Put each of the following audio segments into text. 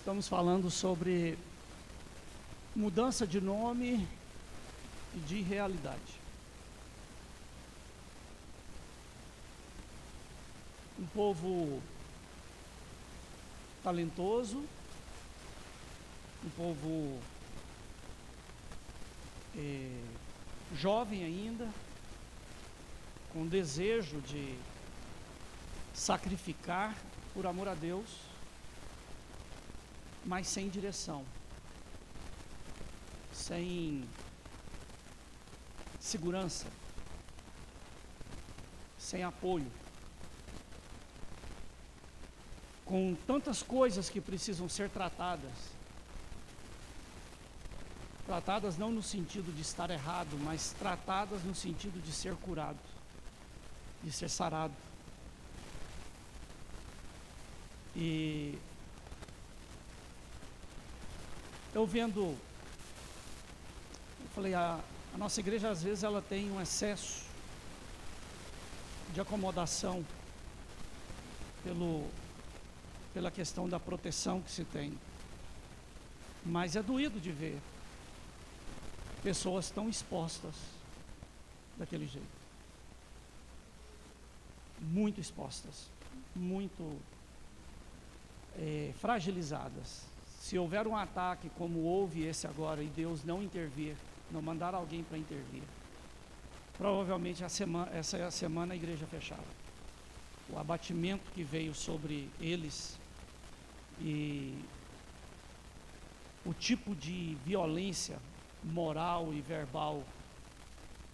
Estamos falando sobre mudança de nome e de realidade. Um povo talentoso, um povo jovem ainda, com desejo de sacrificar por amor a Deus, mas sem direção, sem segurança, sem apoio, com tantas coisas que precisam ser tratadas não no sentido de estar errado, mas tratadas no sentido de ser curado, de ser sarado. E eu falei, a nossa igreja às vezes ela tem um excesso de acomodação pela questão da proteção que se tem, mas é doído de ver pessoas tão expostas daquele jeito, muito expostas, muito fragilizadas. Se houver um ataque como houve esse agora e Deus não intervir, não mandar alguém para intervir, provavelmente essa semana a igreja fechava. O abatimento que veio sobre eles e o tipo de violência moral e verbal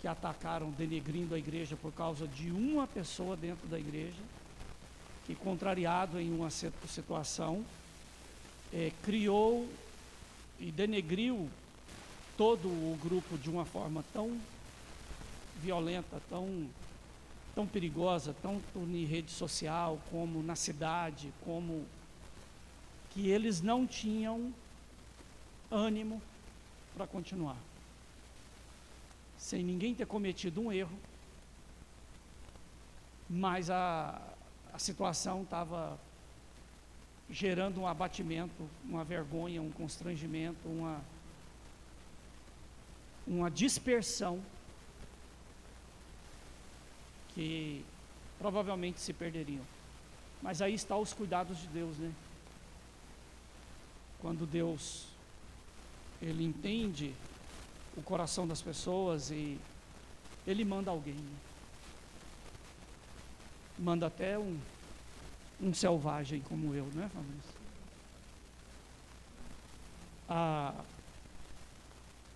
que atacaram, denegrindo a igreja por causa de uma pessoa dentro da igreja, que contrariado em uma situação, criou e denegriu todo o grupo de uma forma tão violenta, tão perigosa, tanto em rede social, como na cidade, como que eles não tinham ânimo para continuar, sem ninguém ter cometido um erro, mas a situação estava gerando um abatimento, uma vergonha, um constrangimento, uma dispersão que provavelmente se perderiam. Mas aí estão os cuidados de Deus, né? Quando Deus, Ele entende o coração das pessoas e Ele manda alguém, né? Manda até um selvagem como eu, não é, Fabrício?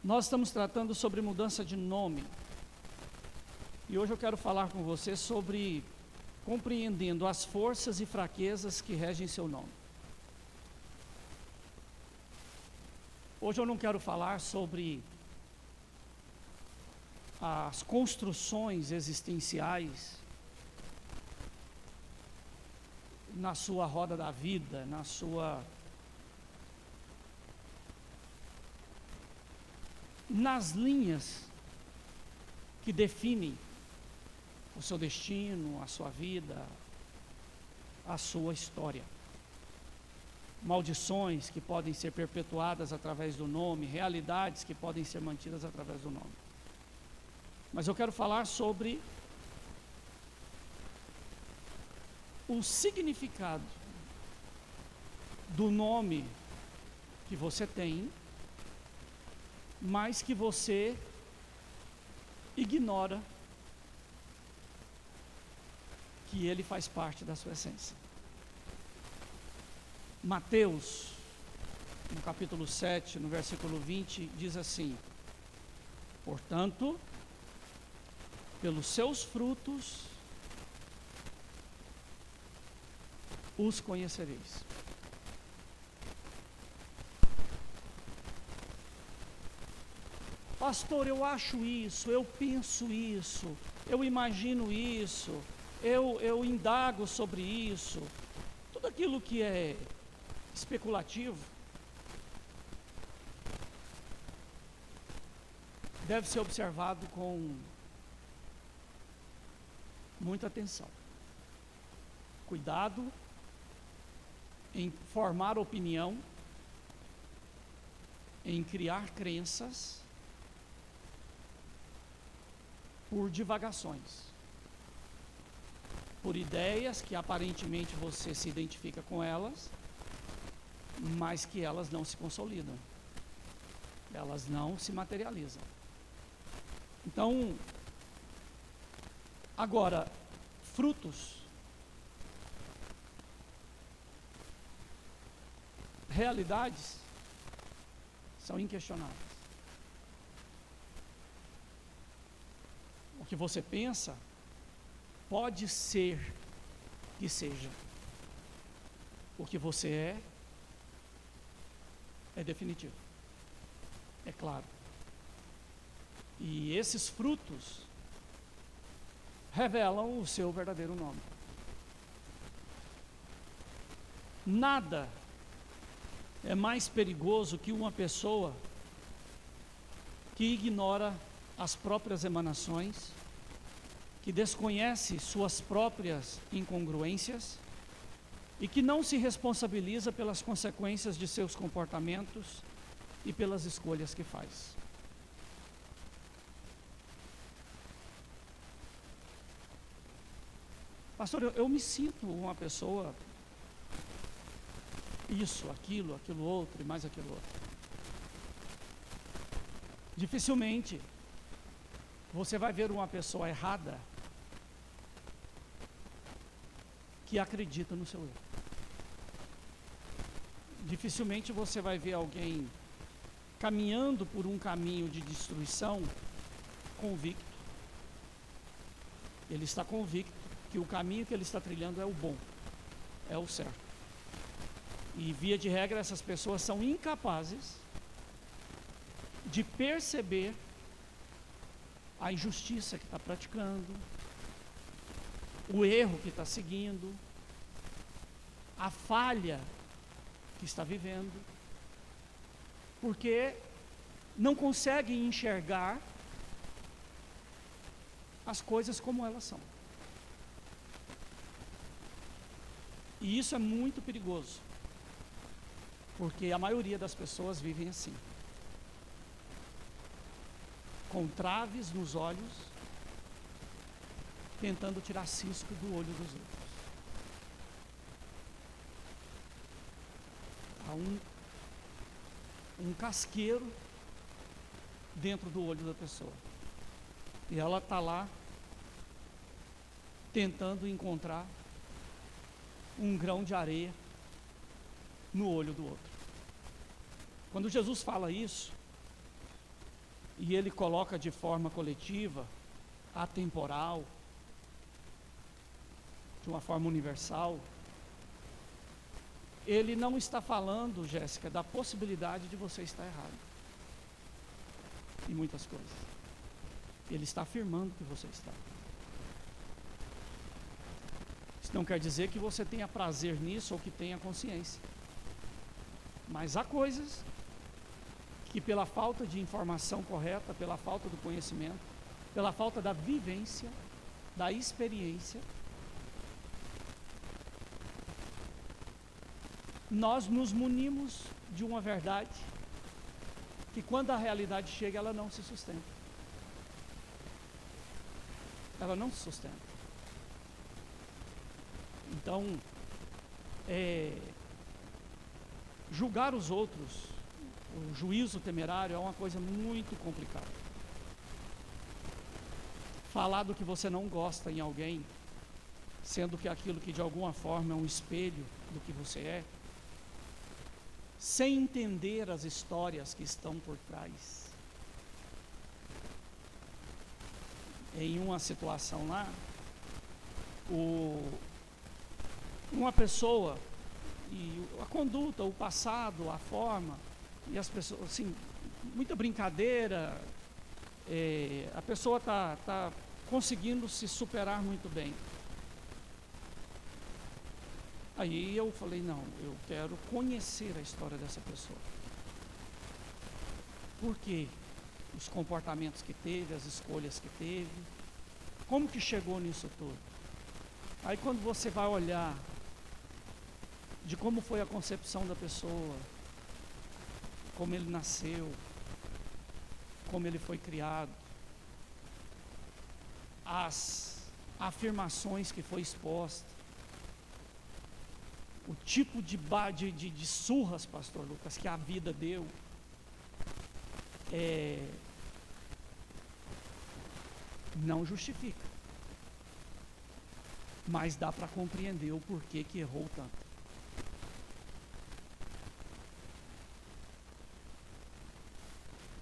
Nós estamos tratando sobre mudança de nome. E hoje eu quero falar com você sobre compreendendo as forças e fraquezas que regem seu nome. Hoje eu não quero falar sobre as construções existenciais na sua roda da vida, nas linhas que definem o seu destino, a sua vida, a sua história. Maldições que podem ser perpetuadas através do nome, realidades que podem ser mantidas através do nome. Mas eu quero falar sobre o significado do nome que você tem, mas que você ignora que ele faz parte da sua essência. Mateus, no capítulo 7, no versículo 20, diz assim: portanto, pelos seus frutos os conhecereis. Pastor, eu acho isso, eu penso isso, eu imagino isso, eu indago sobre isso. Tudo aquilo que é especulativo deve ser observado com muita atenção. Cuidado em formar opinião em criar crenças por divagações, por ideias que aparentemente você se identifica com elas, mas que elas não se consolidam, elas não se materializam. Então, agora, frutos, realidades, são inquestionáveis. O que você pensa pode ser que seja. O que você é definitivo, é claro. E esses frutos revelam o seu verdadeiro nome. Nada é mais perigoso que uma pessoa que ignora as próprias emanações, que desconhece suas próprias incongruências e que não se responsabiliza pelas consequências de seus comportamentos e pelas escolhas que faz. Pastor, eu me sinto uma pessoa isso, aquilo outro e mais aquilo outro. Dificilmente você vai ver uma pessoa errada que acredita no seu erro. Dificilmente você vai ver alguém caminhando por um caminho de destruição convicto. Ele está convicto que o caminho que ele está trilhando é o bom, é o certo. E via de regra essas pessoas são incapazes de perceber a injustiça que está praticando, o erro que está seguindo, a falha que está vivendo, porque não conseguem enxergar as coisas como elas são. E isso é muito perigoso, porque a maioria das pessoas vivem assim, com traves nos olhos, tentando tirar cisco do olho dos outros. Há um casqueiro dentro do olho da pessoa, e ela está lá tentando encontrar um grão de areia no olho do outro. Quando Jesus fala isso, e ele coloca de forma coletiva, atemporal, de uma forma universal, ele não está falando, Jéssica, da possibilidade de você estar errado em muitas coisas. Ele está afirmando que você está. Isso não quer dizer que você tenha prazer nisso ou que tenha consciência. Mas há coisas que pela falta de informação correta, pela falta do conhecimento, pela falta da vivência, da experiência, nós nos munimos de uma verdade que quando a realidade chega, ela não se sustenta. Ela não se sustenta. Então, julgar os outros, o juízo temerário é uma coisa muito complicada. Falar do que você não gosta em alguém, sendo que aquilo que de alguma forma é um espelho do que você é, sem entender as histórias que estão por trás. Em uma situação lá, uma pessoa, e a conduta, o passado, a forma, e as pessoas, assim, muita brincadeira, a pessoa está conseguindo se superar muito bem. Aí eu falei, não, eu quero conhecer a história dessa pessoa. Por quê? Os comportamentos que teve, as escolhas que teve, como que chegou nisso tudo? Aí quando você vai olhar de como foi a concepção da pessoa, como ele nasceu, como ele foi criado, as afirmações que foi exposta, o tipo de surras, pastor Lucas, que a vida deu, não justifica, mas dá para compreender o porquê que errou tanto.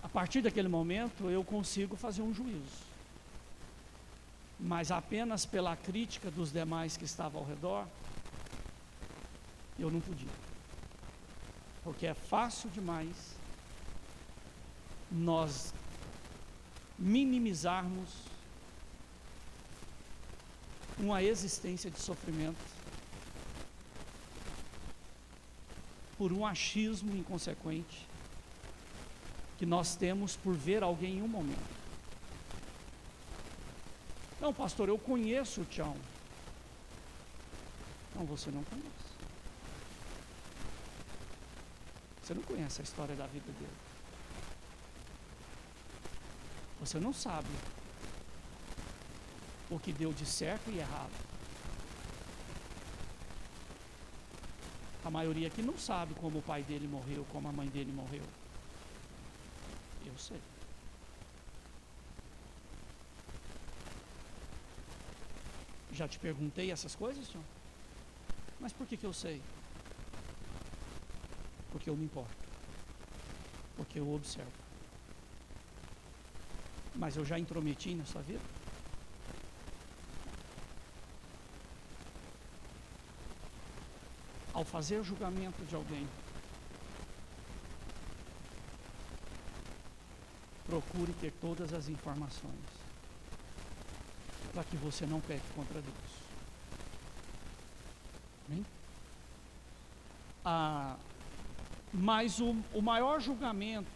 A partir daquele momento eu consigo fazer um juízo, mas apenas pela crítica dos demais que estavam ao redor, eu não podia, porque é fácil demais nós minimizarmos uma existência de sofrimento por um achismo inconsequente que nós temos por ver alguém em um momento. Não, pastor, eu conheço o Tião. Não, você não conhece. Você não conhece a história da vida dele. Você não sabe o que deu de certo e errado. A maioria aqui não sabe como o pai dele morreu, como a mãe dele morreu. Eu sei. Já te perguntei essas coisas, Tião? Mas por que eu sei? Porque eu me importo. Porque eu observo. Mas eu já intrometi na sua vida? Ao fazer julgamento de alguém, procure ter todas as informações, para que você não peque contra Deus. Amém? Mas o maior julgamento,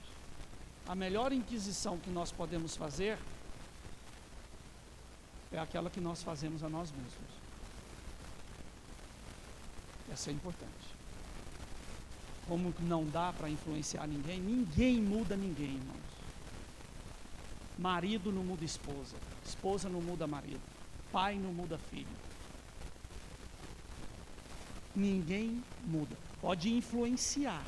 a melhor inquisição que nós podemos fazer, é aquela que nós fazemos a nós mesmos. Essa é importante. Como não dá para influenciar ninguém, ninguém muda ninguém, irmãos. Marido não muda esposa, esposa não muda marido, pai não muda filho. Ninguém muda. Pode influenciar,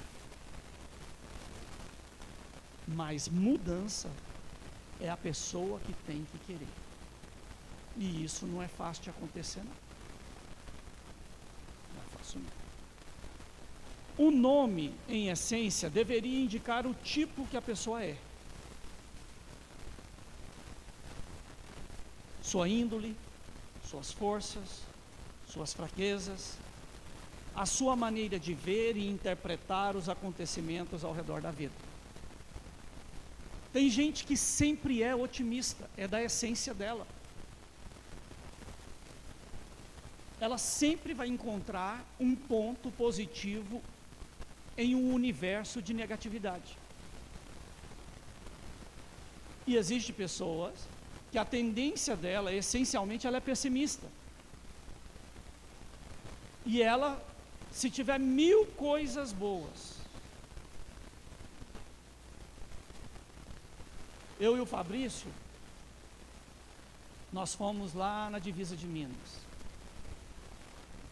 mas mudança é a pessoa que tem que querer. E isso não é fácil de acontecer, não. Não é fácil, não. O nome, em essência, deveria indicar o tipo que a pessoa é. Sua índole, suas forças, suas fraquezas, a sua maneira de ver e interpretar os acontecimentos ao redor da vida. Tem gente que sempre é otimista, é da essência dela. Ela sempre vai encontrar um ponto positivo em um universo de negatividade. E existem pessoas que a tendência dela, essencialmente, ela é pessimista. E ela, se tiver 1000 coisas boas, eu e o Fabrício, nós fomos lá na divisa de Minas,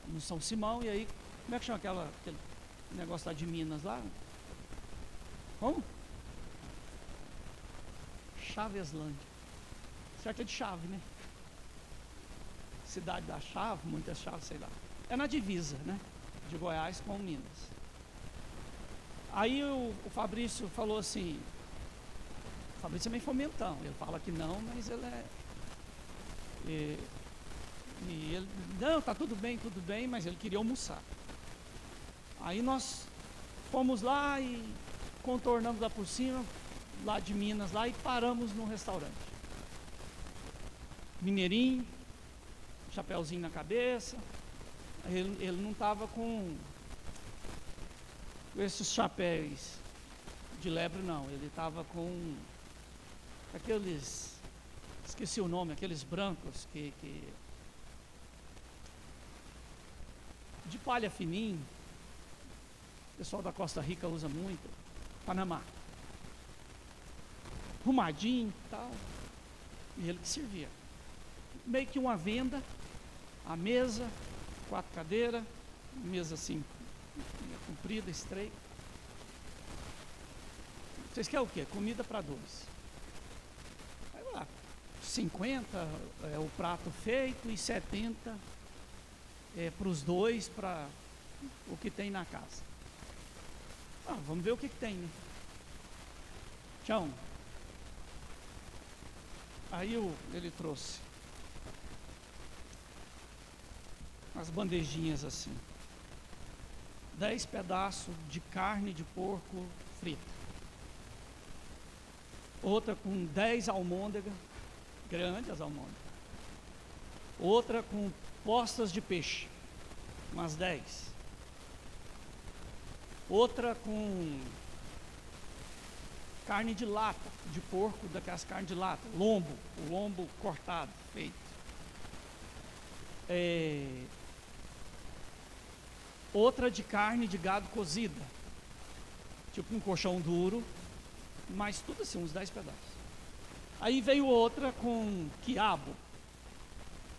no São Simão, e aí, como é que chama aquele negócio lá de Minas lá? Como? Chaveslândia. Certo, é de chave, né? Cidade da chave, muitas chaves, sei lá. É na divisa, né? De Goiás com Minas. Aí o Fabrício falou assim, o Fabrício é meio fomentão, ele fala que não, mas ele é... E ele, não, tá tudo bem, mas ele queria almoçar. Aí nós fomos lá e contornamos lá por cima, lá de Minas, lá, e paramos num restaurante. Mineirinho, chapéuzinho na cabeça. Ele não estava com esses chapéus de lebre, não. Ele estava com aqueles, esqueci o nome, aqueles brancos que de palha fininho. O pessoal da Costa Rica usa muito. Panamá. Arrumadinho e tal. E ele que servia. Meio que uma venda, a mesa, 4 cadeiras, mesa assim, comprida, estreita. Vocês querem o quê? Comida para 2. Aí lá, 50 é o prato feito e 70 para os 2, para o que tem na casa. Vamos ver o que tem, né? Tchau. Aí ele trouxe umas bandejinhas assim, 10 pedaços de carne de porco frita, outra com 10 almôndegas, grandes as almôndegas, outra com postas de peixe, umas 10, outra com carne de lata, de porco, daquelas carnes de lata, o lombo cortado, feito. Outra de carne de gado cozida, tipo um colchão duro, mas tudo assim, uns 10 pedaços. Aí veio outra com quiabo,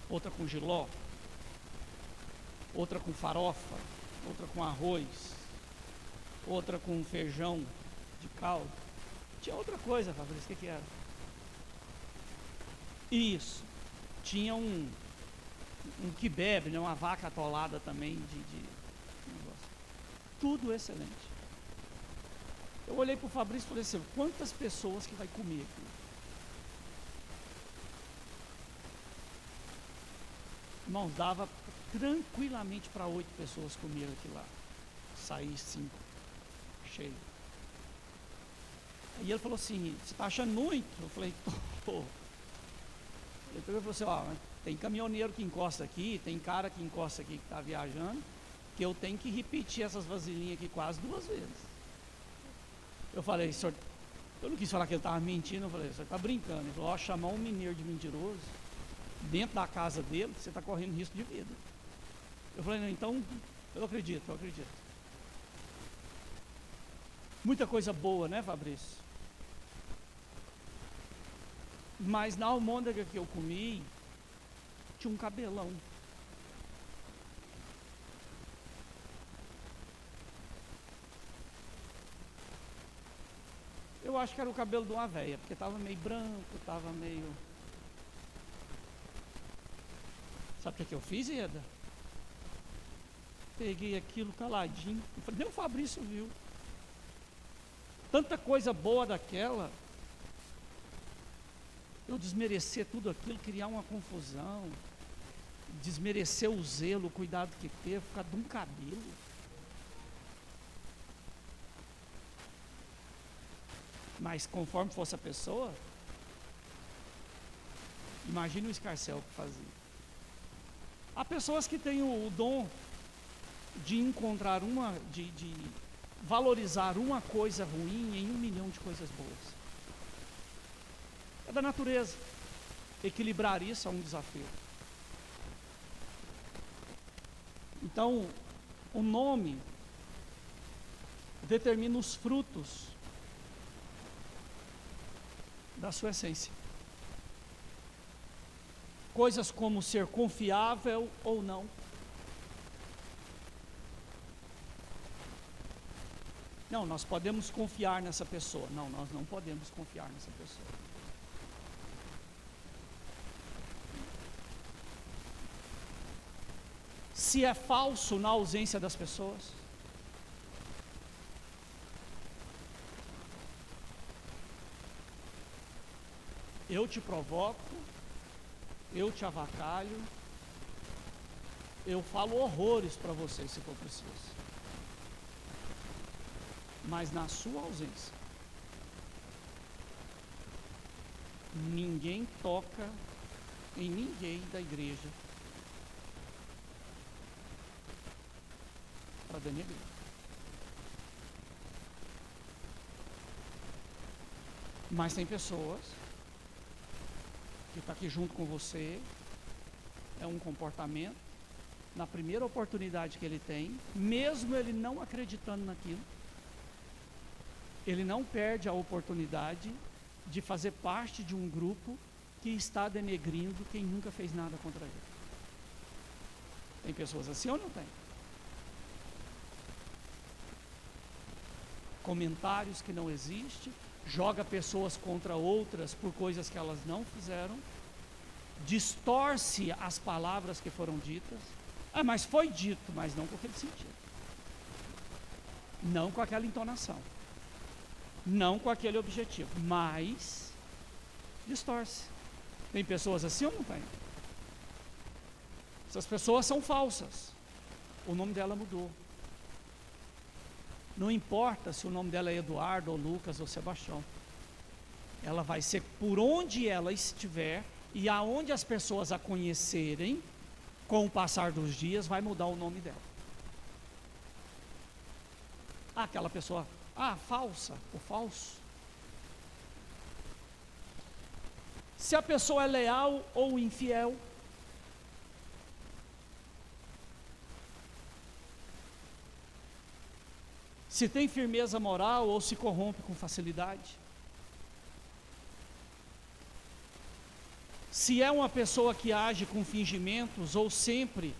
outra com jiló, outra com farofa, outra com arroz, outra com feijão de caldo. Tinha outra coisa, Fabrício, o que era? Isso, tinha um quibe, né, uma vaca atolada também de negócio. Tudo excelente. Eu olhei para o Fabrício e falei assim, quantas pessoas que vai comer aqui? Irmãos, dava tranquilamente para 8 pessoas comer aqui lá. Sair 5, cheio. Aí ele falou assim, você está achando muito? Eu falei, tô. Ele pegou e falou assim, tem caminhoneiro que encosta aqui, tem cara que encosta aqui que está viajando, que eu tenho que repetir essas vasilhinhas aqui quase 2 vezes. Eu falei, senhor, eu não quis falar que ele estava mentindo, eu falei, o senhor está brincando. Ele falou, chamar um mineiro de mentiroso, dentro da casa dele, você está correndo risco de vida. Eu falei, não, então, eu acredito. Muita coisa boa, né, Fabrício? Mas na almôndega que eu comi, tinha um cabelão. Eu acho que era o cabelo de uma véia, porque estava meio branco, estava meio... Sabe o que eu fiz, Eda? Peguei aquilo caladinho, nem o Fabrício viu. Tanta coisa boa daquela, eu desmerecer tudo aquilo, criar uma confusão, desmerecer o zelo, o cuidado que teve, por causa de um cabelo. Mas conforme fosse a pessoa, imagine o escarcéu que fazia. Há pessoas que têm o dom de encontrar de valorizar uma coisa ruim em 1 milhão de coisas boas. É da natureza. Equilibrar isso é um desafio. Então, o nome determina os frutos da sua essência. Coisas como ser confiável ou não. Não, nós podemos confiar nessa pessoa. Não, nós não podemos confiar nessa pessoa. Se é falso na ausência das pessoas. Eu te provoco, eu te avacalho, eu falo horrores para você se for preciso. Mas na sua ausência, ninguém toca em ninguém da igreja para denegrir. Mas tem pessoas que estão aqui junto com você, é um comportamento, na primeira oportunidade que ele tem, mesmo ele não acreditando naquilo, ele não perde a oportunidade de fazer parte de um grupo que está denegrindo quem nunca fez nada contra ele. Tem pessoas assim ou não tem? Comentários que não existem, joga pessoas contra outras por coisas que elas não fizeram, distorce as palavras que foram ditas. Ah, mas foi dito, mas não com aquele sentido, não com aquela entonação, não com aquele objetivo, mas distorce. Tem pessoas assim ou não tem? Essas pessoas são falsas, o nome dela mudou. Não importa se o nome dela é Eduardo, ou Lucas, ou Sebastião. Ela vai ser por onde ela estiver, e aonde as pessoas a conhecerem, com o passar dos dias, vai mudar o nome dela. Aquela pessoa, falsa, o falso. Se a pessoa é leal ou infiel, se tem firmeza moral ou se corrompe com facilidade, se é uma pessoa que age com fingimentos ou sempre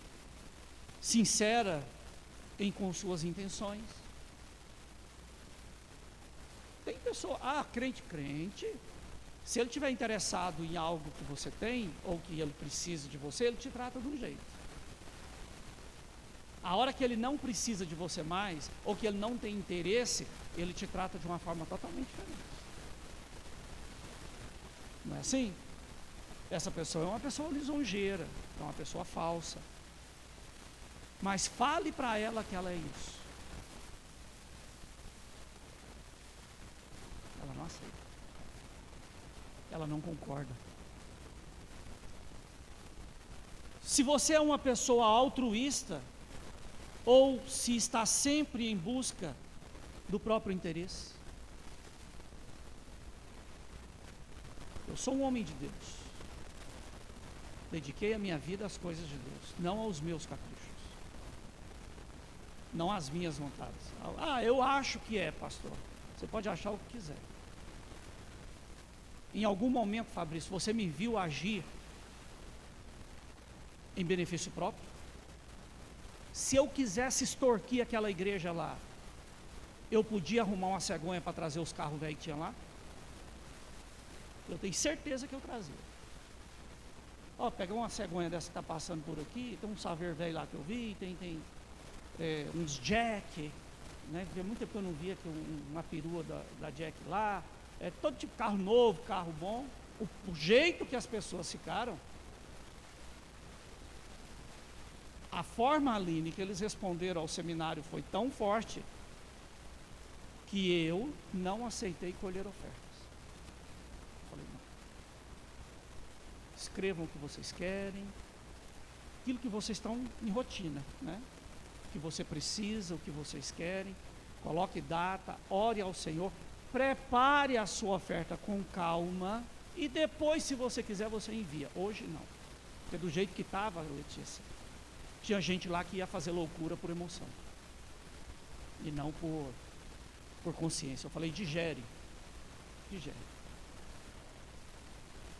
sincera com suas intenções. Tem pessoa, crente, se ele estiver interessado em algo que você tem, ou que ele precisa de você, ele te trata de um jeito. A hora que ele não precisa de você mais, ou que ele não tem interesse, ele te trata de uma forma totalmente diferente. Não é assim? Essa pessoa é uma pessoa lisonjeira, é uma pessoa falsa. Mas fale para ela que ela é isso. Ela não aceita. Ela não concorda. Se você é uma pessoa altruísta, ou se está sempre em busca do próprio interesse. Eu sou um homem de Deus. Dediquei a minha vida às coisas de Deus, não aos meus caprichos, não às minhas vontades. Eu acho que é, pastor. Você pode achar o que quiser. Em algum momento, Fabrício, você me viu agir em benefício próprio? Se eu quisesse extorquir aquela igreja lá, eu podia arrumar uma cegonha para trazer os carros velhos que tinha lá? Eu tenho certeza que eu trazia. Pegar uma cegonha dessa que está passando por aqui, tem um saveiro velho lá que eu vi, tem uns Jack, né? Porque muito tempo eu não via uma perua da Jack lá, todo tipo de carro novo, carro bom. O jeito que as pessoas ficaram, a forma, Aline, que eles responderam ao seminário foi tão forte que eu não aceitei colher ofertas. Falei, não. Escrevam o que vocês querem, aquilo que vocês estão em rotina, né? O que você precisa, o que vocês querem, coloque data, ore ao Senhor, prepare a sua oferta com calma e depois, se você quiser, você envia. Hoje não, porque do jeito que estava, Letícia, tinha gente lá que ia fazer loucura por emoção e não por consciência. Eu falei, digere.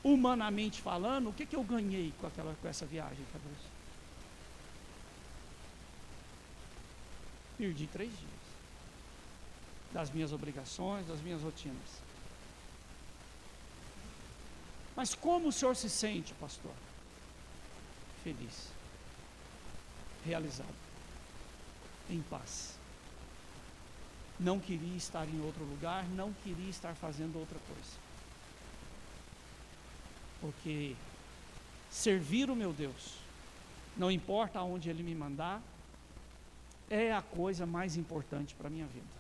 Humanamente falando, o que eu ganhei com essa viagem, Fabrício? Perdi 3 dias das minhas obrigações, das minhas rotinas. Mas como o senhor se sente, pastor? Feliz, realizado, em paz. Não queria estar em outro lugar, não queria estar fazendo outra coisa. Porque servir o meu Deus, não importa aonde Ele me mandar, é a coisa mais importante para a minha vida.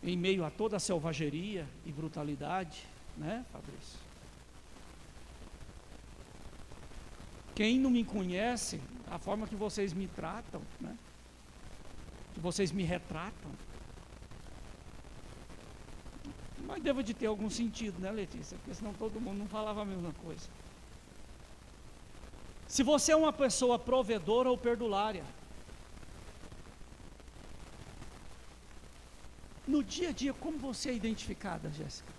Em meio a toda a selvageria e brutalidade, né, Fabrício? Quem não me conhece, a forma que vocês me tratam, né? Que vocês me retratam, mas deva de ter algum sentido, né, Letícia? Porque senão todo mundo não falava a mesma coisa. Se você é uma pessoa provedora ou perdulária, No dia a dia, como você é identificada, Jéssica?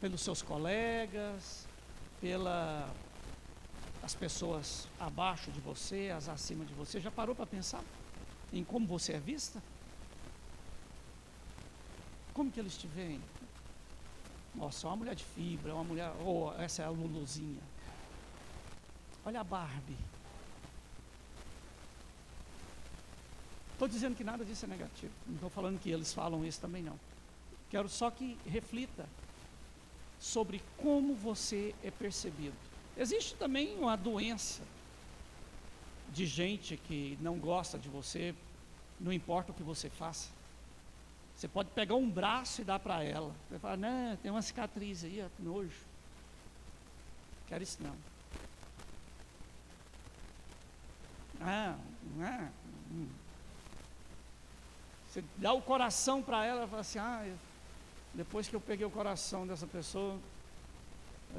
Pelos seus colegas, pelas pessoas abaixo de você, as acima de você. Já parou para pensar em como você é vista? Como que eles te veem? Nossa, é uma mulher de fibra, uma mulher, essa é a Luluzinha. Olha a Barbie. Estou dizendo que nada disso é negativo. Não estou falando que eles falam isso também, não. Quero só que reflita sobre como você é percebido. Existe também uma doença de gente que não gosta de você, não importa o que você faça. Você pode pegar um braço e dar para ela. Você fala, não, tem uma cicatriz aí, ó, nojo. Quero isso não. Você dá o coração para ela e fala assim, depois que eu peguei o coração dessa pessoa,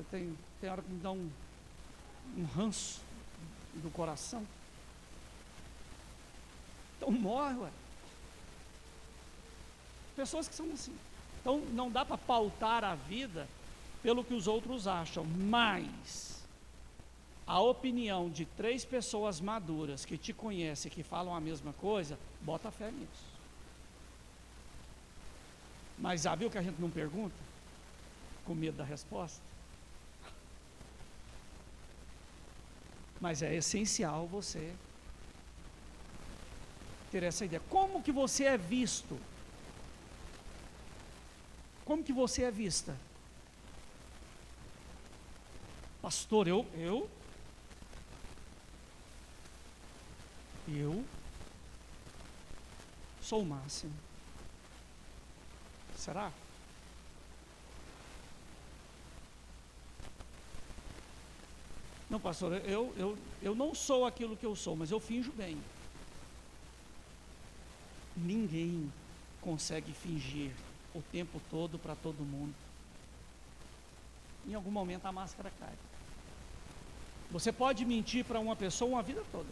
tem hora que me dá um ranço do coração. Então morre, ué. Pessoas que são assim. Então não dá para pautar a vida pelo que os outros acham, mas a opinião de 3 pessoas maduras que te conhecem, que falam a mesma coisa, bota fé nisso. Mas já viu que a gente não pergunta? Com medo da resposta? Mas é essencial você ter essa ideia. Como que você é visto? Como que você é vista? Pastor, eu sou o máximo. Será? Não, pastor, eu não sou aquilo que eu sou, mas eu finjo bem. Ninguém consegue fingir o tempo todo para todo mundo. Em algum momento a máscara cai. Você pode mentir para uma pessoa uma vida toda.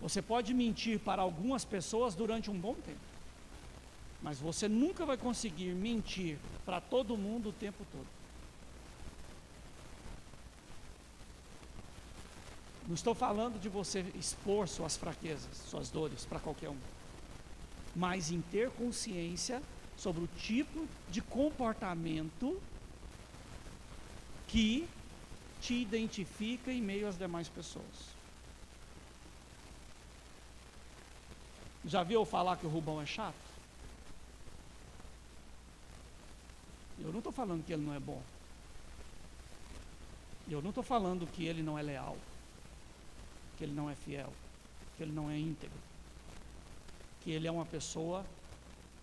Você pode mentir para algumas pessoas durante um bom tempo. Mas você nunca vai conseguir mentir para todo mundo o tempo todo. Não estou falando de você expor suas fraquezas, suas dores para qualquer um. Mas em ter consciência sobre o tipo de comportamento que te identifica em meio às demais pessoas. Já viu falar que o Rubão é chato? Eu não estou falando que ele não é bom. Eu não estou falando que ele não é leal, que ele não é fiel, que ele não é íntegro, que ele é uma pessoa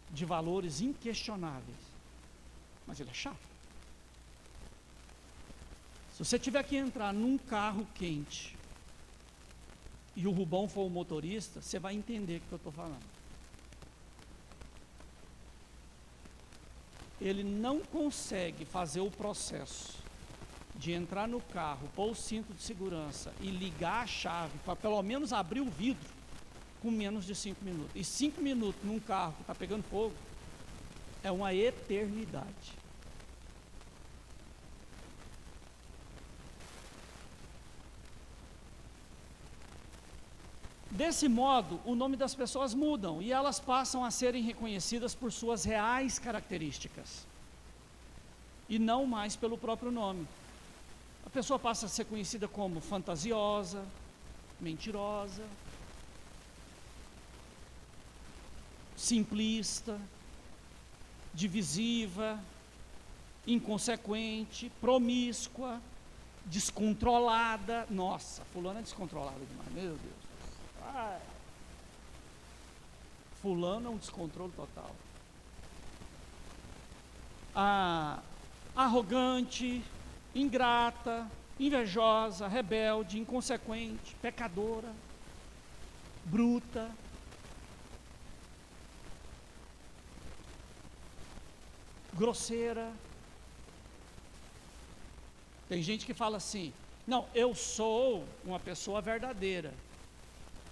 de valores inquestionáveis, mas ele é chato. Se você tiver que entrar num carro quente e o Rubão for o motorista, você vai entender o que eu estou falando. Ele não consegue fazer o processo de entrar no carro, pôr o cinto de segurança e ligar a chave para pelo menos abrir o vidro com menos de 5 minutos. E 5 minutos num carro que está pegando fogo é uma eternidade. Desse modo, o nome das pessoas mudam e elas passam a serem reconhecidas por suas reais características e não mais pelo próprio nome. A pessoa passa a ser conhecida como fantasiosa, mentirosa, simplista, divisiva, inconsequente, promíscua, descontrolada. Nossa, fulano é descontrolado demais, meu Deus. Fulano é um descontrole total. Arrogante, ingrata, invejosa, rebelde, inconsequente, pecadora, bruta. Grosseira. Tem gente que fala assim: não, eu sou uma pessoa verdadeira,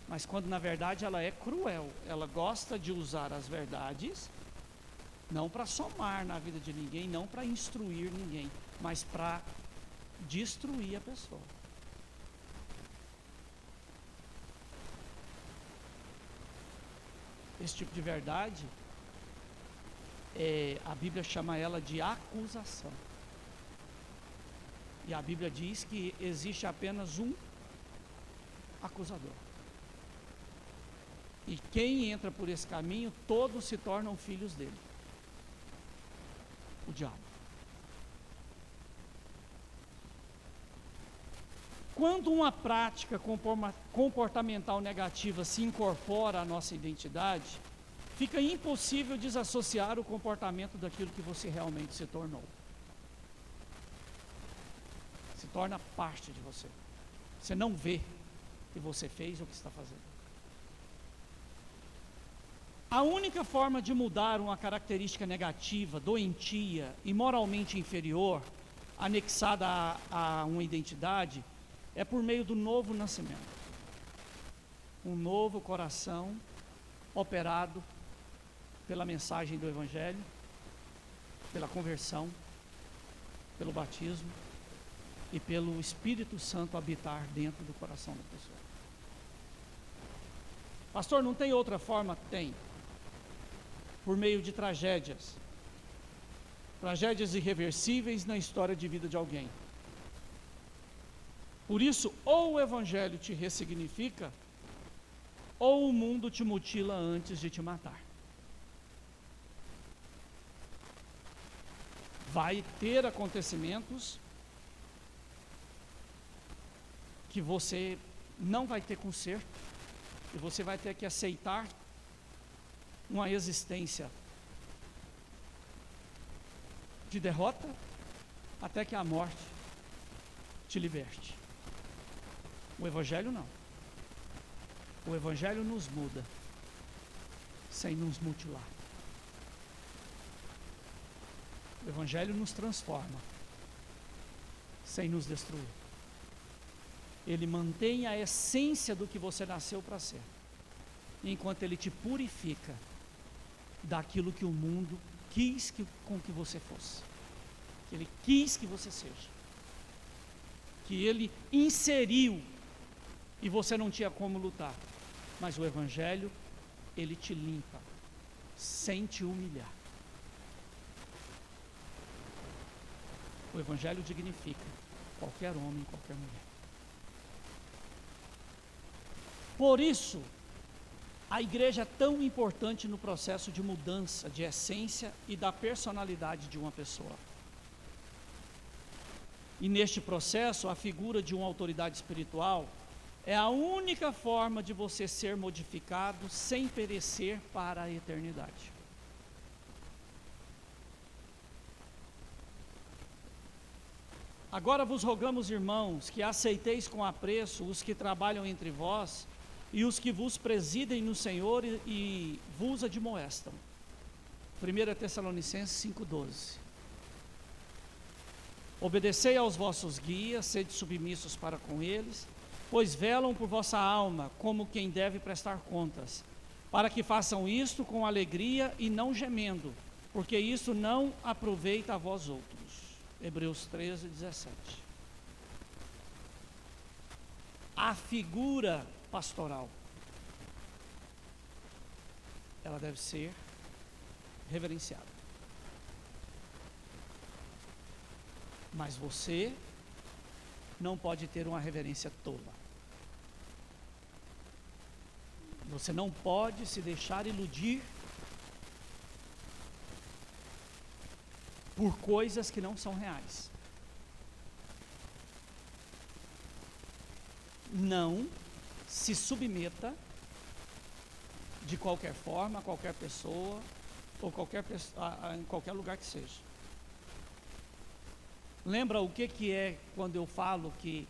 mas quando na verdade ela é cruel. Ela gosta de usar as verdades, não para somar na vida de ninguém, não para instruir ninguém, mas para destruir a pessoa. Esse tipo de verdade, a Bíblia chama ela de acusação. E a Bíblia diz que existe apenas um acusador. E quem entra por esse caminho, todos se tornam filhos dele. O diabo. Quando uma prática comportamental negativa se incorpora à nossa identidade, fica impossível desassociar o comportamento daquilo que você realmente se tornou. Se torna parte de você. Você não vê que você fez ou que está fazendo. A única forma de mudar uma característica negativa, doentia e moralmente inferior, anexada a uma identidade, é por meio do novo nascimento. Um novo coração operado pela mensagem do Evangelho, pela conversão, pelo batismo e pelo Espírito Santo habitar dentro do coração da pessoa. Pastor, não tem outra forma? Tem. Por meio de tragédias irreversíveis na história de vida de alguém. Por isso, ou o Evangelho te ressignifica, ou o mundo te mutila antes de te matar. Vai ter acontecimentos que você não vai ter conserto, e você vai ter que aceitar uma existência de derrota até que a morte te liberte. O Evangelho não. O Evangelho nos muda sem nos mutilar. O Evangelho nos transforma sem nos destruir. Ele mantém a essência do que você nasceu para ser, enquanto ele te purifica daquilo que o mundo quis com que você fosse, que ele quis que você seja, que ele inseriu e você não tinha como lutar. Mas o Evangelho, ele te limpa sem te humilhar. O Evangelho dignifica qualquer homem, qualquer mulher. Por isso, a igreja é tão importante no processo de mudança de essência e da personalidade de uma pessoa. E neste processo, a figura de uma autoridade espiritual é a única forma de você ser modificado sem perecer para a eternidade. Agora vos rogamos, irmãos, que aceiteis com apreço os que trabalham entre vós e os que vos presidem no Senhor e vos admoestam. 1 Tessalonicenses 5,12. Obedecei aos vossos guias, sede submissos para com eles, pois velam por vossa alma, como quem deve prestar contas, para que façam isto com alegria e não gemendo, porque isso não aproveita a vós outros. Hebreus 13:17. A figura pastoral, ela deve ser reverenciada. Mas você não pode ter uma reverência tola. Você não pode se deixar iludir por coisas que não são reais. Não se submeta de qualquer forma a qualquer pessoa ou em qualquer lugar que seja. Lembra o que é quando eu falo que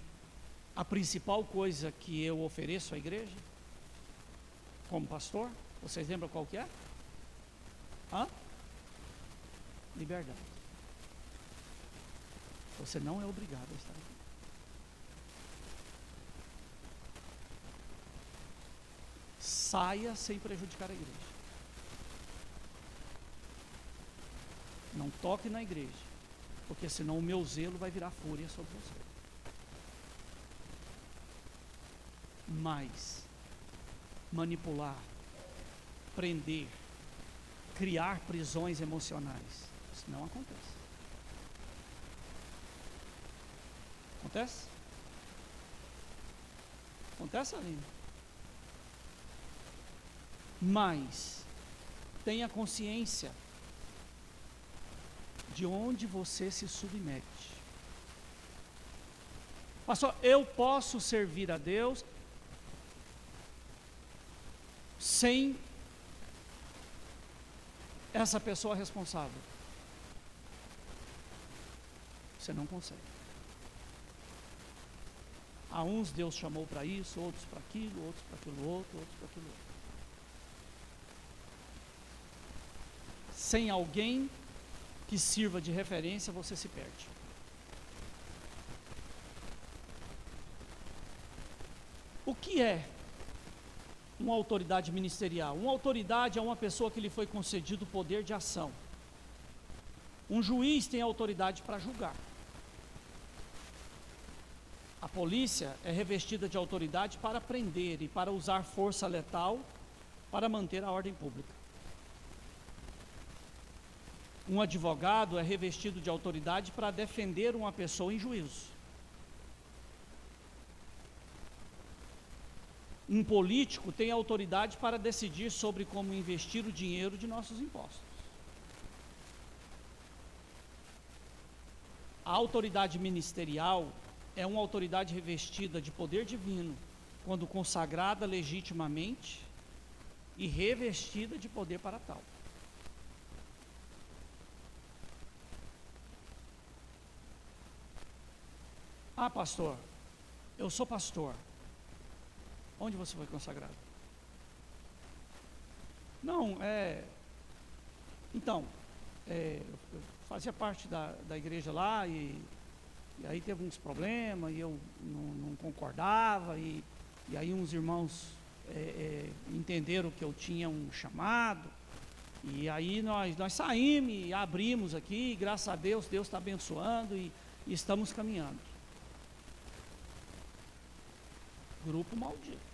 a principal coisa que eu ofereço à igreja como pastor? Vocês lembram qual que é? Liberdade. Você não é obrigado a estar aqui. saia sem prejudicar a igreja. Não toque na igreja, porque senão o meu zelo vai virar fúria sobre você. Mas manipular, prender, criar prisões emocionais, isso não acontece. Acontece? Acontece, Aline? Mas tenha consciência de onde você se submete. Pastor, eu posso servir a Deus sem essa pessoa responsável? Você não consegue. A uns Deus chamou para isso, outros para aquilo, outros para aquilo outro, outros para aquilo outro. Sem alguém que sirva de referência, você se perde. O que é uma autoridade ministerial? Uma autoridade é uma pessoa que lhe foi concedido o poder de ação. Um juiz tem autoridade para julgar. A polícia é revestida de autoridade para prender e para usar força letal para manter a ordem pública. Um advogado é revestido de autoridade para defender uma pessoa em juízo. Um político tem autoridade para decidir sobre como investir o dinheiro de nossos impostos. A autoridade ministerial é uma autoridade revestida de poder divino, quando consagrada legitimamente e revestida de poder para tal. Ah, pastor, eu sou pastor. Onde você foi consagrado? Não, Então, eu fazia parte da igreja lá e aí teve uns problemas e eu não concordava e aí uns irmãos entenderam que eu tinha um chamado e aí nós saímos e abrimos aqui e graças a Deus, Deus está abençoando e estamos caminhando. Grupo maldito.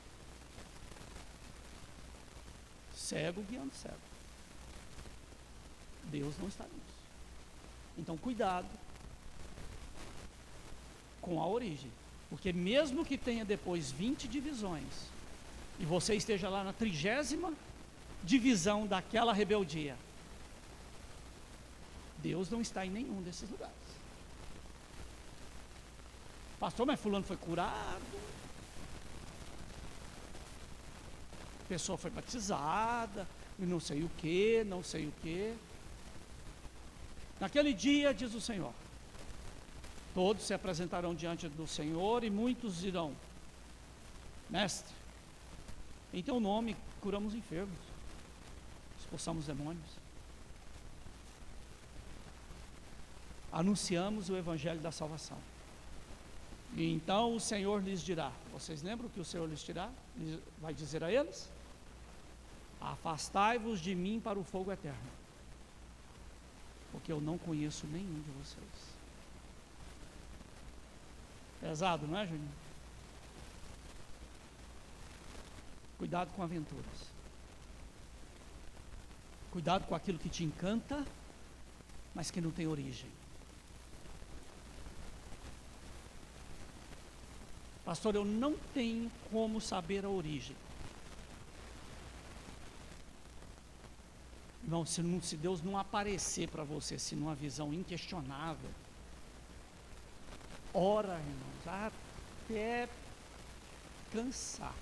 Cego guiando cego. Deus não está nisso. Então cuidado com a origem, porque mesmo que tenha depois 20 divisões e você esteja lá na 30ª divisão daquela rebeldia, Deus não está em nenhum desses lugares. Pastor, mas fulano foi curado, a pessoa foi batizada, e não sei o que, não sei o que. Naquele dia, diz o Senhor, todos se apresentarão diante do Senhor e muitos dirão, mestre, em teu nome curamos enfermos, expulsamos demônios, anunciamos o evangelho da salvação. E então o Senhor lhes dirá, vocês lembram que o Senhor lhes dirá? Vai dizer a eles, afastai-vos de mim para o fogo eterno, porque eu não conheço nenhum de vocês. Pesado, não é, Juninho? Cuidado com aventuras. Cuidado com aquilo que te encanta, mas que não tem origem. Pastor, eu não tenho como saber a origem. Irmão, se Deus não aparecer para você, se numa visão inquestionável, ora, irmãos, até cansar,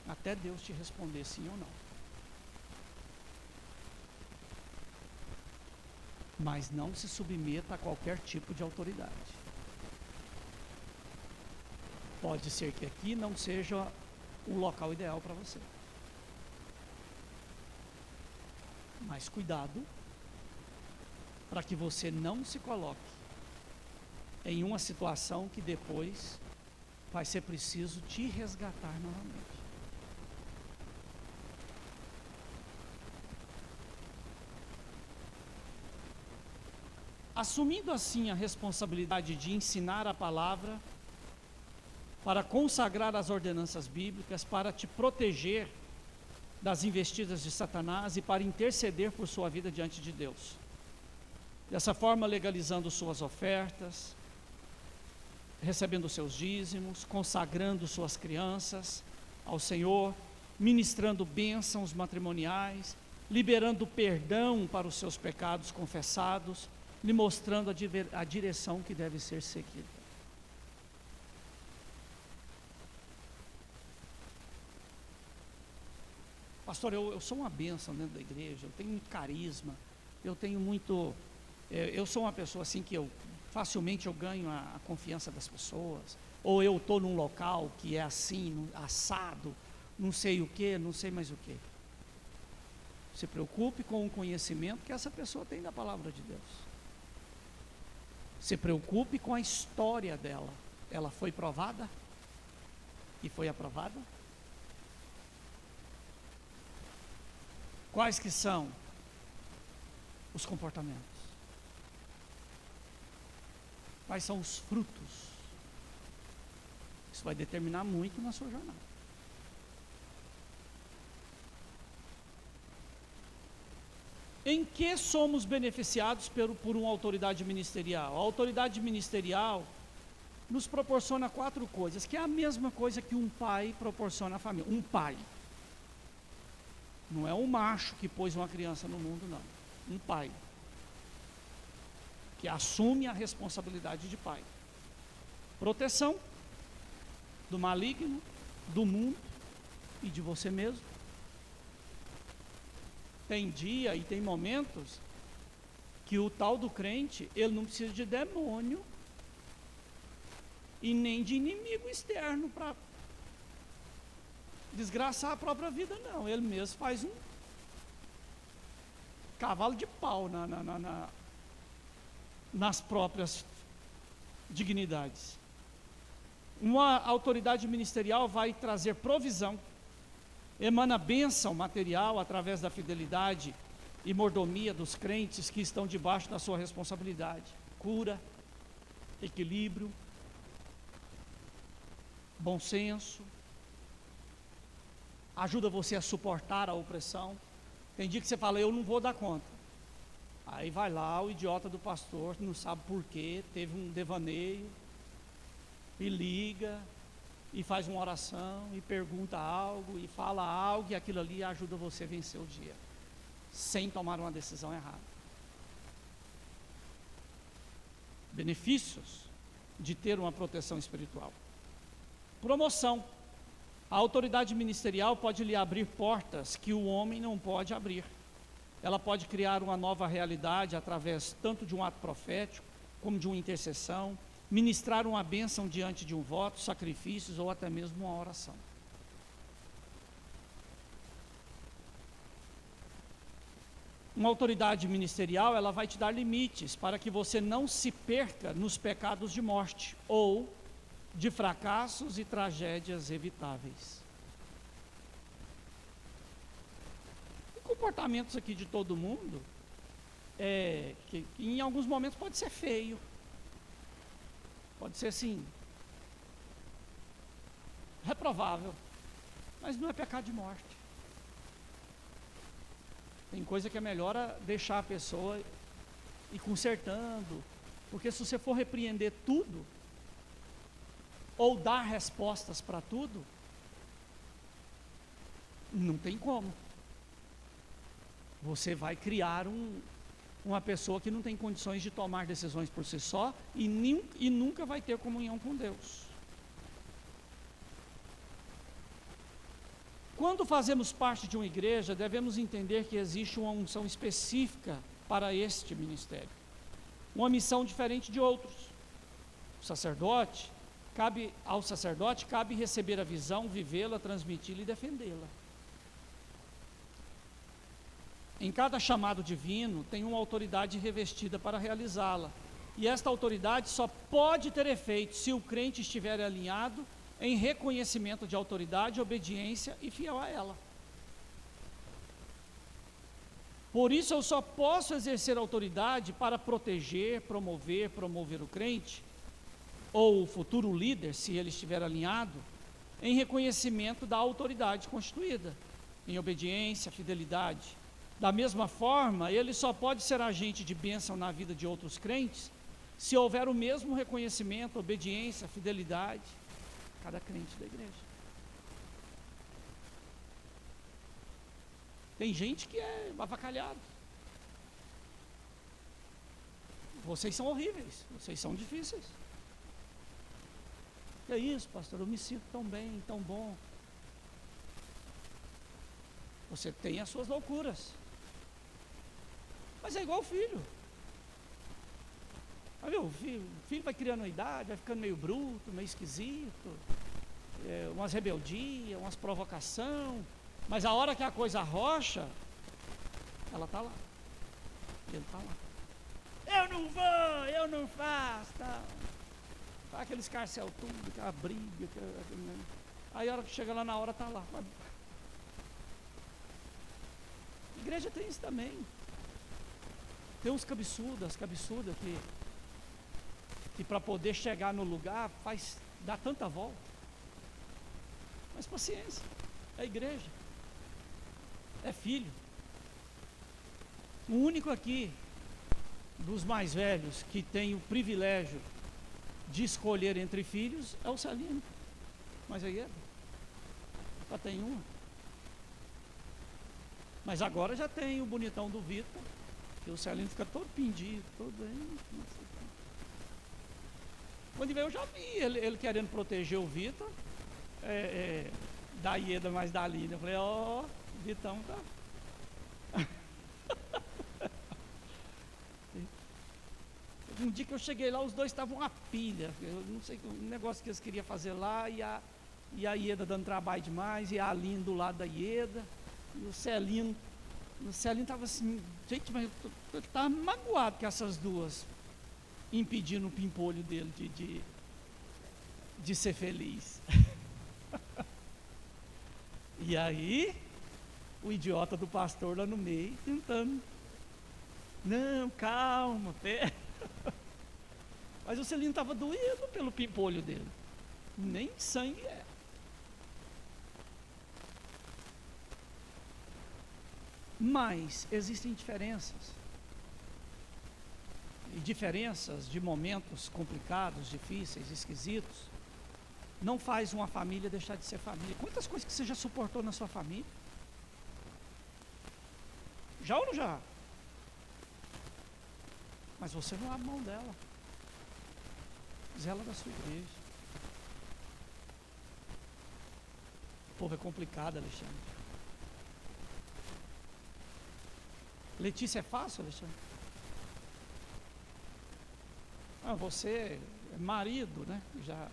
até Deus te responder sim ou não. Mas não se submeta a qualquer tipo de autoridade. Pode ser que aqui não seja o local ideal para você. Mas cuidado para que você não se coloque em uma situação que depois vai ser preciso te resgatar novamente. assumindo assim a responsabilidade de ensinar a palavra, para consagrar as ordenanças bíblicas, para te proteger das investidas de Satanás e para interceder por sua vida diante de Deus. Dessa forma, legalizando suas ofertas, recebendo seus dízimos, consagrando suas crianças ao Senhor, ministrando bênçãos matrimoniais, liberando perdão para os seus pecados confessados, lhe mostrando a direção que deve ser seguida. Pastor, eu sou uma bênção dentro da igreja, eu tenho muito carisma, eu tenho muito... eu sou uma pessoa assim que facilmente eu ganho a confiança das pessoas, ou eu estou num local que é assim, assado, não sei o que, não sei mais o que. Se preocupe com o conhecimento que essa pessoa tem da palavra de Deus. Se preocupe com a história dela. Ela foi provada? E foi aprovada? Quais que são os comportamentos? Quais são os frutos? Isso vai determinar muito na sua jornada. Em que somos beneficiados por uma autoridade ministerial? A autoridade ministerial nos proporciona 4 coisas, que é a mesma coisa que um pai proporciona à família. Um pai. Não é um macho que pôs uma criança no mundo, não. Um pai. Que assume a responsabilidade de pai. Proteção do maligno, do mundo e de você mesmo. Tem dia e tem momentos que o tal do crente, ele não precisa de demônio e nem de inimigo externo para desgraçar a própria vida, não. Ele mesmo faz um cavalo de pau nas próprias dignidades. Uma autoridade ministerial vai trazer provisão, emana bênção material através da fidelidade e mordomia dos crentes que estão debaixo da sua responsabilidade. Cura, equilíbrio, bom senso, ajuda você a suportar a opressão. Tem dia que você fala, eu não vou dar conta. Aí vai lá o idiota do pastor, não sabe por quê, teve um devaneio, e liga, e faz uma oração, e pergunta algo, e fala algo, e aquilo ali ajuda você a vencer o dia, sem tomar uma decisão errada. Benefícios de ter uma proteção espiritual. Promoção. A autoridade ministerial pode lhe abrir portas que o homem não pode abrir. Ela pode criar uma nova realidade através tanto de um ato profético, como de uma intercessão, ministrar uma bênção diante de um voto, sacrifícios ou até mesmo uma oração. Uma autoridade ministerial, ela vai te dar limites para que você não se perca nos pecados de morte ou de fracassos e tragédias evitáveis. O comportamento aqui de todo mundo que em alguns momentos pode ser feio, pode ser assim, reprovável, mas não é pecado de morte. Tem coisa que é melhor deixar a pessoa ir consertando, porque se você for repreender tudo, ou dar respostas para tudo, não tem como. Você vai criar uma pessoa que não tem condições de tomar decisões por si só e nunca vai ter comunhão com Deus. Quando fazemos parte de uma igreja, devemos entender que existe uma unção específica para este ministério, uma missão diferente de outros. Ao sacerdote cabe receber a visão, vivê-la, transmiti-la e defendê-la. Em cada chamado divino tem uma autoridade revestida para realizá-la, e esta autoridade só pode ter efeito se o crente estiver alinhado em reconhecimento de autoridade, obediência e fiel a ela. Por isso eu só posso exercer autoridade para proteger, promover o crente, ou o futuro líder, se ele estiver alinhado, em reconhecimento da autoridade constituída, em obediência, fidelidade. Da mesma forma, ele só pode ser agente de bênção na vida de outros crentes, se houver o mesmo reconhecimento, obediência, fidelidade, cada crente da igreja. Tem gente que é avacalhado. Vocês são horríveis, vocês são difíceis. Que é isso, pastor? Eu me sinto tão bem, tão bom. Você tem as suas loucuras. Mas é igual o filho. O filho vai criando uma idade, vai ficando meio bruto, meio esquisito, umas rebeldias, umas provocação, mas a hora que a coisa arrocha, ela está lá, ele está lá. Eu não vou, eu não faço, tal. Tá aquele escarcel tudo, aquela briga, aí a hora que chega lá na hora está lá. A igreja tem isso também. Tem uns cabeçudas que para poder chegar no lugar dá tanta volta. Mas paciência, é igreja, é filho. O único aqui dos mais velhos que tem o privilégio de escolher entre filhos é o Celino. Mas aí só tem uma. Mas agora já tem o bonitão do Vitor, que o Celino fica todo pindido, todo aí. Quando veio eu já vi ele querendo proteger o Vitor, da Ieda mais da Lina. Eu falei, ó, Vitão tá. Um dia que eu cheguei lá, os dois estavam uma pilha. Eu não sei o negócio que eles queriam fazer lá, e a Ieda dando trabalho demais, e a Aline do lado da Ieda, e o Celino estava assim, gente, mas eu estava magoado com essas duas, impedindo o pimpolho dele de ser feliz. E aí, o idiota do pastor lá no meio, tentando, não, calma, pera. Mas o Celino estava doendo pelo pimpolho dele, nem sangue é. Mas existem diferenças, e diferenças de momentos complicados, difíceis, esquisitos, não faz uma família deixar de ser família. Quantas coisas que você já suportou na sua família? Já ou não já? Mas você não abre mão dela. Zela da sua igreja. O povo é complicado, Alexandre. Letícia é fácil, Alexandre? Você é marido, né? Já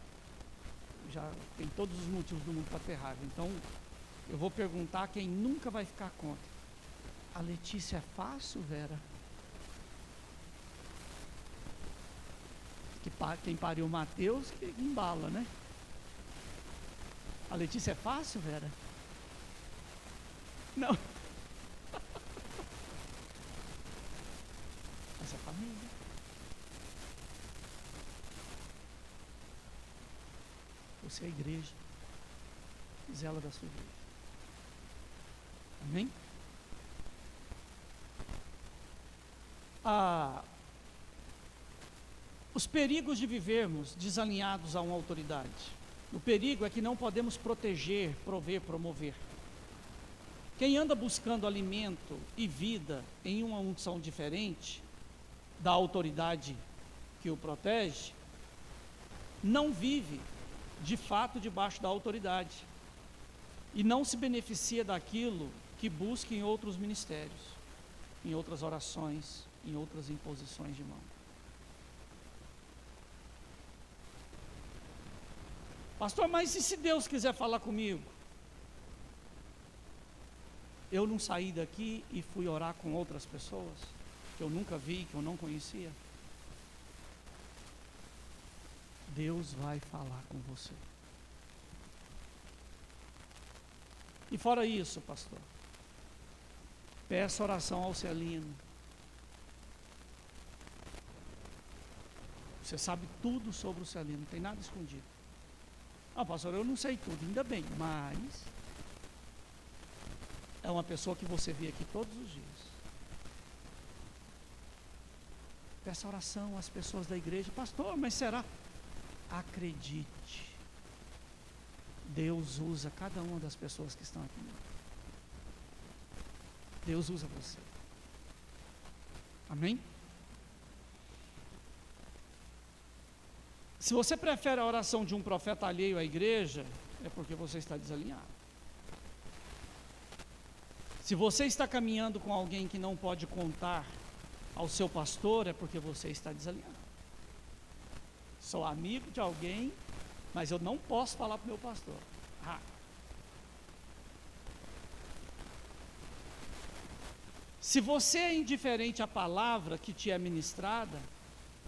tem todos os motivos do mundo para ter raiva. Então, eu vou perguntar quem nunca vai ficar contra. A Letícia é fácil, Vera? Quem pariu o Mateus, que embala, né? A Letícia é fácil, Vera? Não. Essa é família. Você é a igreja. Zela da sua igreja. Amém? Os perigos de vivermos desalinhados a uma autoridade. O perigo é que não podemos proteger, prover, promover. Quem anda buscando alimento e vida em uma unção diferente da autoridade que o protege, não vive de fato debaixo da autoridade e não se beneficia daquilo que busca em outros ministérios, em outras orações, em outras imposições de mão. Pastor, mas e se Deus quiser falar comigo? Eu não saí daqui e fui orar com outras pessoas que eu nunca vi, que eu não conhecia? Deus vai falar com você. E fora isso, pastor, Peça oração ao Celino. Você sabe tudo sobre o Celino, não tem nada escondido. Ah, pastor, eu não sei tudo, ainda bem, mas é uma pessoa que você vê aqui todos os dias. Peça oração às pessoas da igreja. Pastor, mas será? Acredite, Deus usa cada uma das pessoas que estão aqui. Deus usa você. Amém? Se você prefere a oração de um profeta alheio à igreja, é porque você está desalinhado. Se você está caminhando com alguém que não pode contar ao seu pastor, é porque você está desalinhado. Sou amigo de alguém, mas eu não posso falar para o meu pastor. Se você é indiferente à palavra que te é ministrada,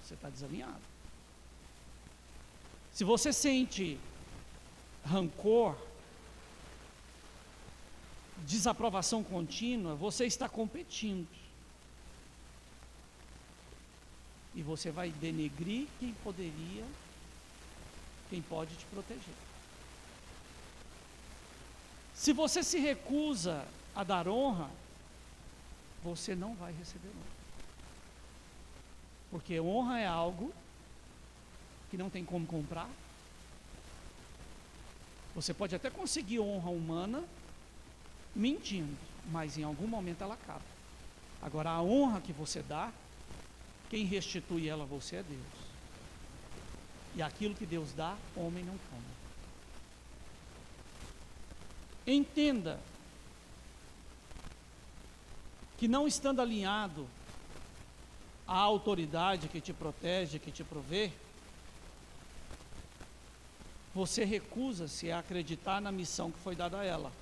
você está desalinhado. Se você sente rancor, desaprovação contínua, você está competindo. E você vai denegrir quem pode te proteger. Se você se recusa a dar honra, você não vai receber honra. Porque honra é algo que não tem como comprar. Você pode até conseguir honra humana mentindo, mas em algum momento ela acaba. Agora, a honra que você dá, quem restitui ela a você é Deus. E aquilo que Deus dá, homem não toma. Entenda que não estando alinhado à autoridade que te protege, que te provê, você recusa-se a acreditar na missão que foi dada a ela.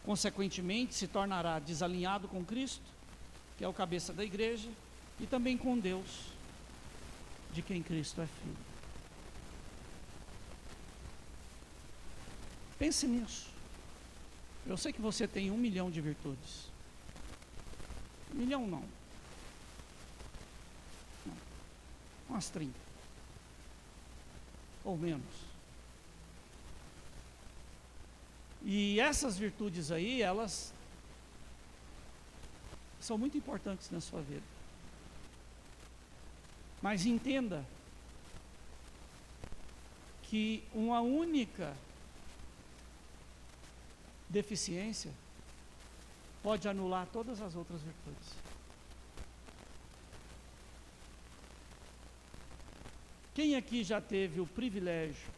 Consequentemente, se tornará desalinhado com Cristo, que é o cabeça da igreja, e também com Deus, de quem Cristo é filho. Pense nisso. Eu sei que você tem 1 milhão de virtudes. 1 milhão não. Umas 30. Ou menos. E essas virtudes aí, elas são muito importantes na sua vida. Mas entenda que uma única deficiência pode anular todas as outras virtudes. Quem aqui já teve o privilégio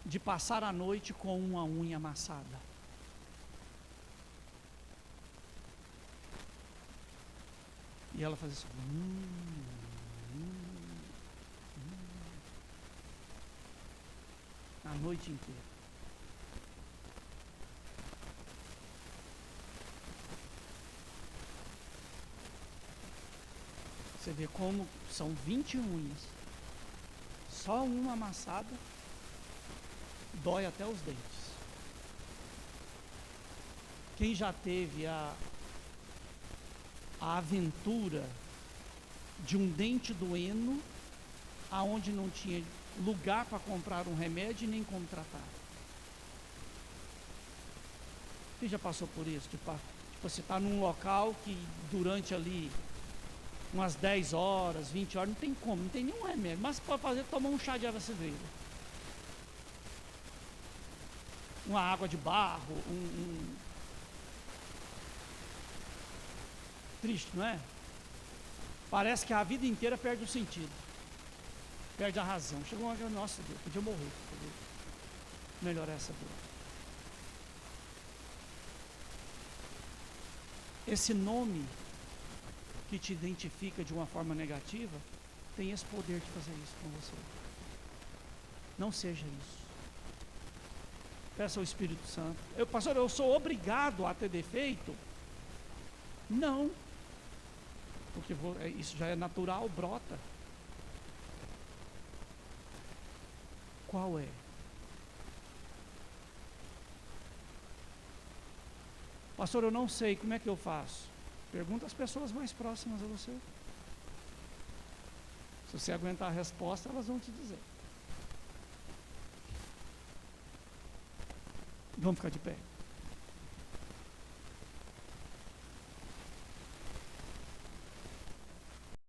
de passar a noite com uma unha amassada? E ela fazia assim, a noite inteira. Você vê como são 20 unhas. Só uma amassada dói até os dentes. Quem já teve a aventura de um dente doendo, aonde não tinha lugar para comprar um remédio e nem como tratar? Quem já passou por isso? Tipo, você está num local que durante ali umas 10 horas, 20 horas, não tem como, não tem nenhum remédio, mas pode fazer tomar um chá de erva cidreira, uma água de barro, triste, não é? Parece que a vida inteira perde o sentido, perde a razão. Chegou uma hora, nossa Deus, podia morrer, podia melhorar essa dor. Esse nome que te identifica de uma forma negativa, tem esse poder de fazer isso com você. Não seja isso. Peça ao Espírito Santo. Pastor, eu sou obrigado a ter defeito? Não. Porque isso já é natural, brota. Qual é? Pastor, eu não sei, como é que eu faço? Pergunta às pessoas mais próximas a você. Se você aguentar a resposta, elas vão te dizer. Vamos ficar de pé.